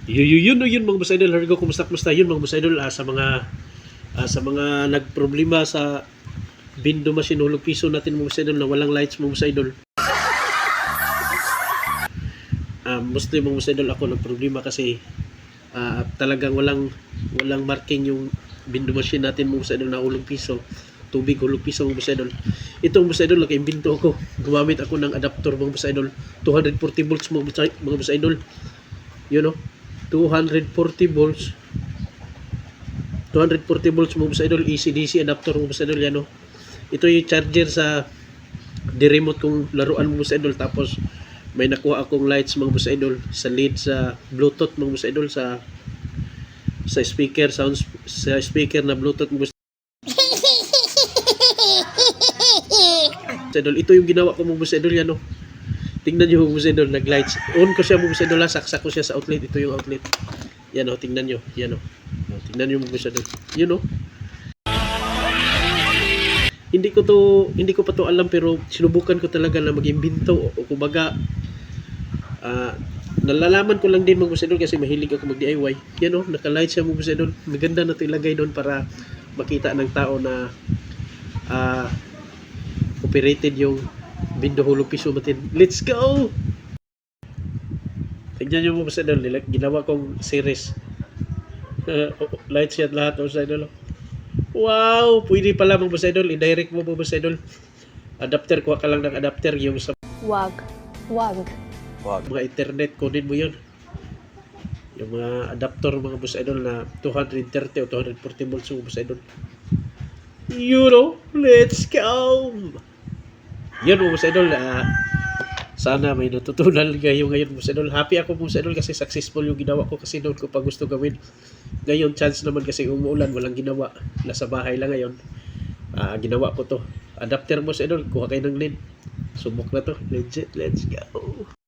Yun mga boss idol, Hargo, kumusta yun mga boss idol, sa mga nagproblema sa Bindo machine hulog piso natin mga boss idol na walang lights mga boss idol. Mostly mga boss idol ako nagproblema kasi talagang walang marking yung Bindo machine natin mga boss idol na hulog piso, tubig hulog piso mga boss idol. Itong boss idol naka-imbento ako, gumamit ako ng adapter mga boss idol, 240 volts mga boss idol. You know, 240 volts mga boss idol, AC/DC adapter mga boss idol yan, no? Ito yung charger sa remote kong laruan mga boss idol, tapos may nakuha akong lights mga boss idol sa lead sa bluetooth mga boss idol, sa speaker sa speaker na bluetooth mga boss idol. Ito yung ginawa ko mga boss idol yan, no? Tingnan nyo mga boss idol, nag lights on ko siya mga boss idol, saksak ko siya sa outlet. Ito yung outlet yan, no? Tingnan nyo yan, no? Tingnan nyo mga boss idol, yun, no? Hindi ko pa to alam, pero sinubukan ko talaga na mag-imbento, o kumbaga nalalaman ko lang din mga boss idol kasi mahilig ako mag-DIY. Yan, no? Naka-light siya mga boss idol, maganda na ito ilagay doon para makita ng tao na operated yung Bindo hulog piso natin. Let's go! Tignan nyo mga boss idol, ginawa kong series. Lights yan lahat mga boss idol. Wow! Pwede pala mga boss idol, i-direct mo mga boss idol. Adapter, kuha ka lang ng adapter yung sa Wag. mga internet, kunin mo yun. Yung mga adapter mga boss idol na 230 o 240 volts mga boss idol. You know, let's go! Yun mga boss idol, sana may natutunan kayo ngayon boss idol. Happy ako boss idol kasi successful yung ginawa ko, kasi doon ko pa gusto gawin. Ngayon chance naman kasi umuulan, walang ginawa, nasa bahay lang ngayon. Ginawa ko to adapter boss idol, kuha kayo ng lead, subok na to, legit, let's go.